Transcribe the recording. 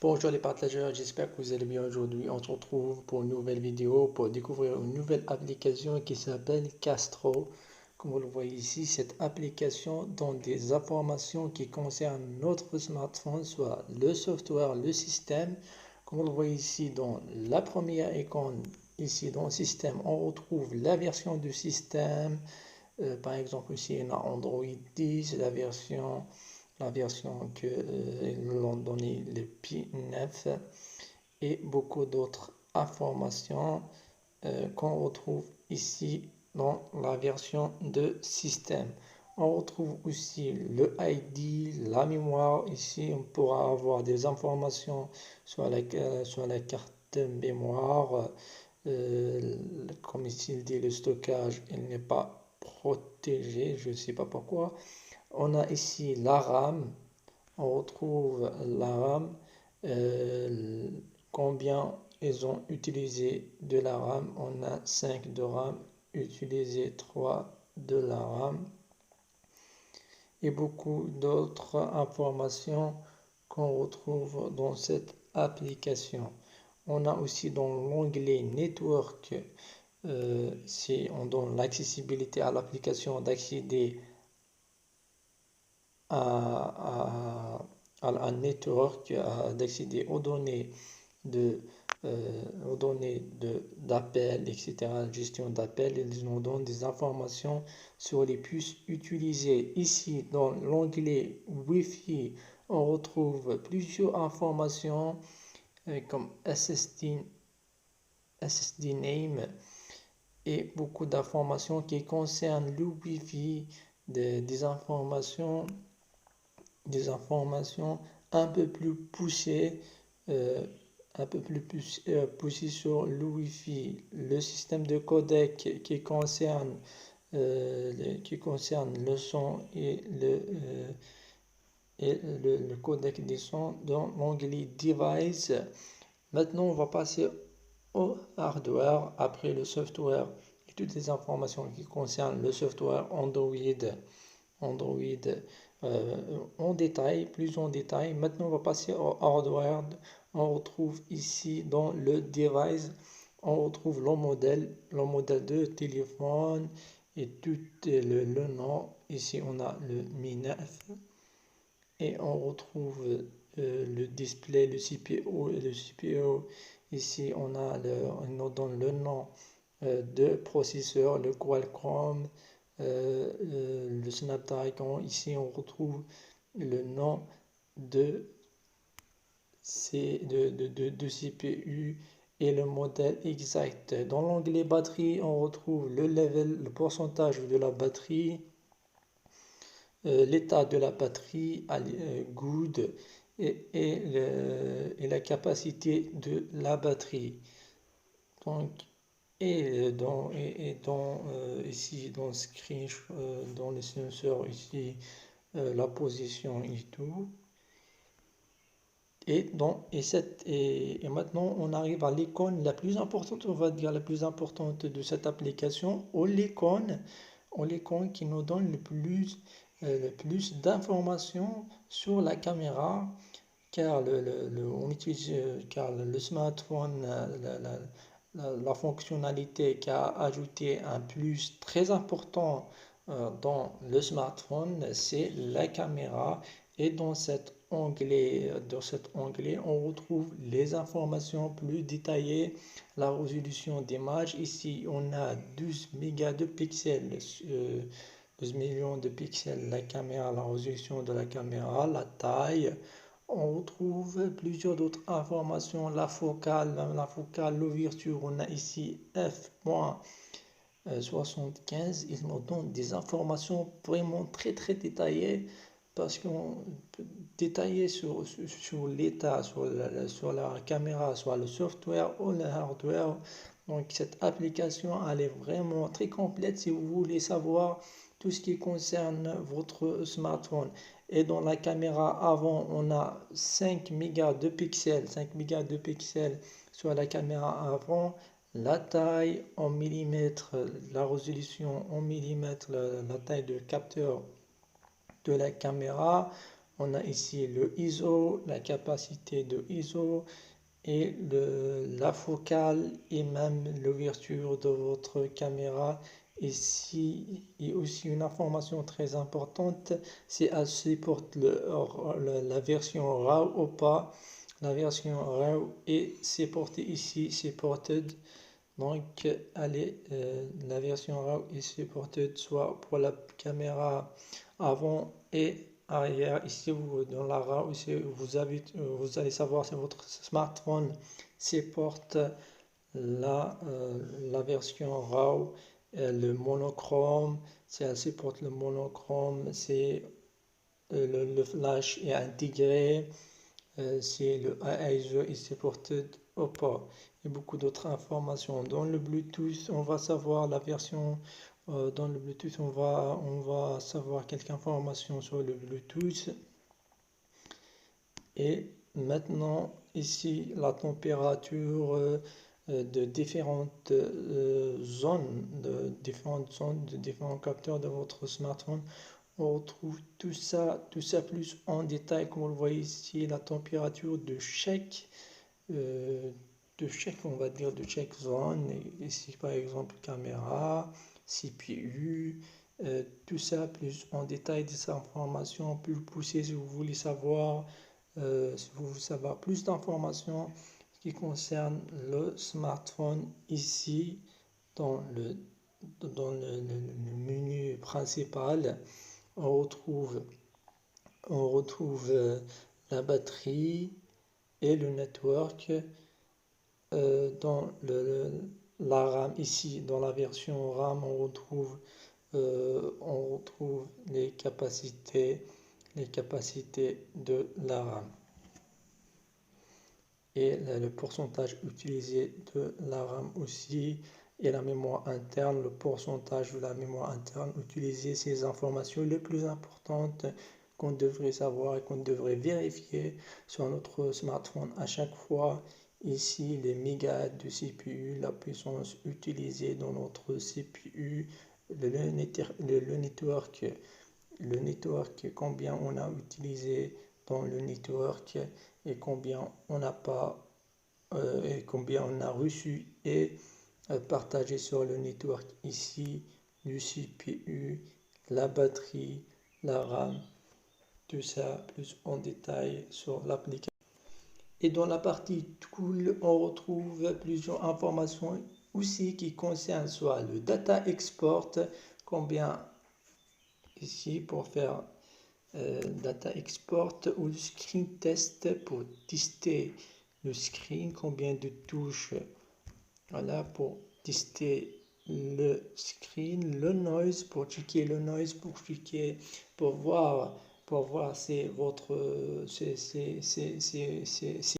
Bonjour les partageurs, j'espère que vous allez bien aujourd'hui. On se retrouve pour une nouvelle vidéo pour découvrir une nouvelle application qui s'appelle Castro. Comme vous le voyez ici, cette application donne des informations qui concernent notre smartphone, soit le software, le système. Comme vous le voyez ici dans la première icône, ici dans le système, on retrouve la version du système. Par exemple ici on a Android 10, la version que l'ont donné le P9 et beaucoup d'autres informations qu'on retrouve ici dans la version de système. On retrouve aussi le ID, la mémoire. Ici, on pourra avoir des informations sur la carte mémoire. Comme ici il dit, le stockage, il n'est pas protégé, je ne sais pas pourquoi. On a ici la RAM. On retrouve la RAM, combien ils ont utilisé de la RAM. On a 5 de RAM, utilisé 3 de la RAM et beaucoup d'autres informations qu'on retrouve dans cette application. On a aussi dans l'onglet Network, si on donne l'accessibilité à l'application d'accéder à un network, d'accéder aux données d'appel, etc., gestion d'appel. Ils nous donnent des informations sur les puces utilisées. Ici, dans l'onglet Wi-Fi, on retrouve plusieurs informations comme SSD name et beaucoup d'informations qui concernent le Wi-Fi, des informations un peu plus poussées, sur le Wi-Fi, le système de codec qui concerne le son et le codec des sons dans l'onglet Device. Maintenant, on va passer au hardware après le software et toutes les informations qui concernent le software Android en détail, plus en détail. Maintenant, on va passer au hardware. On retrouve ici dans le device, on retrouve le modèle de téléphone et tout le nom. Ici, on a le Mi 9 et on retrouve le display, le CPU et le CPU. Ici, on donne le nom de processeur, le Qualcomm, le Snapdragon. Ici, on retrouve le nom de CPU et le modèle exact. Dans l'onglet batterie, on retrouve le pourcentage de la batterie, l'état de la batterie, good, et la capacité de la batterie. Donc, ici dans le screen, dans les senseurs ici, la position et tout. Et maintenant on arrive à l'icône la plus importante, on va dire la plus importante de cette application, ou l'icône qui nous donne le plus d'informations sur la caméra, car le smartphone, la fonctionnalité qui a ajouté un plus très important dans le smartphone, c'est la caméra. Et dans cet onglet, on retrouve les informations plus détaillées, la résolution d'image. Ici, on a 12 mégas de pixels, 12 millions de pixels la caméra, la résolution de la caméra, la taille. On retrouve plusieurs d'autres informations, la focale, l'ouverture, on a ici f.75. Il nous donne des informations vraiment très très détaillées, parce qu'on peut détailler sur l'état, sur la caméra, soit le software ou le hardware. Donc cette application, elle est vraiment très complète si vous voulez savoir tout ce qui concerne votre smartphone. Et dans la caméra avant, on a 5 mégas de pixels sur la caméra avant, la taille en millimètres, la résolution en millimètres, la taille de capteur de la caméra. On a ici le ISO, la capacité de ISO et la focale et même l'ouverture de votre caméra. Ici, il y a aussi une information très importante, c'est elle supporte la version RAW ou pas. La version RAW est supportée ici, supported. Donc, la version RAW est supported soit pour la caméra avant et arrière. Ici, dans la RAW, ici, vous allez savoir si votre smartphone supporte la version RAW, le monochrome, si elle supporte le monochrome, c'est le flash est intégré, si le ISO est supported ou pas. Et beaucoup d'autres informations. Dans le Bluetooth, on va savoir la version. Dans le Bluetooth, on va savoir quelques informations sur le Bluetooth. Et maintenant, ici, la température de différentes zones, de différents capteurs de votre smartphone. On retrouve tout ça plus en détail, comme vous le voyez ici, la température on va dire, de chaque zone. Et ici, par exemple, caméra, CPU, tout ça plus en détail, des informations plus poussées si vous voulez savoir. Si vous voulez savoir plus d'informations qui concernent le smartphone, ici dans le menu principal, on retrouve la batterie et le network. Dans la RAM, ici dans la version RAM, on retrouve les capacités de la RAM et le pourcentage utilisé de la RAM aussi, et la mémoire interne, le pourcentage de la mémoire interne utilisée. Ces informations les plus importantes qu'on devrait savoir et qu'on devrait vérifier sur notre smartphone à chaque fois. Ici, les mégahertz de CPU, la puissance utilisée dans notre CPU, le network, combien on a utilisé dans le network et combien on n'a pas, et combien on a reçu et partagé sur le network. Ici, du CPU, la batterie, la RAM, tout ça plus en détail sur l'application. Et dans la partie Tool, on retrouve plusieurs informations aussi qui concernent soit le data export, combien ici pour faire data export, ou le screen test pour tester le screen, combien de touches, voilà, pour tester le screen, le noise, pour checker le noise, pour voir si votre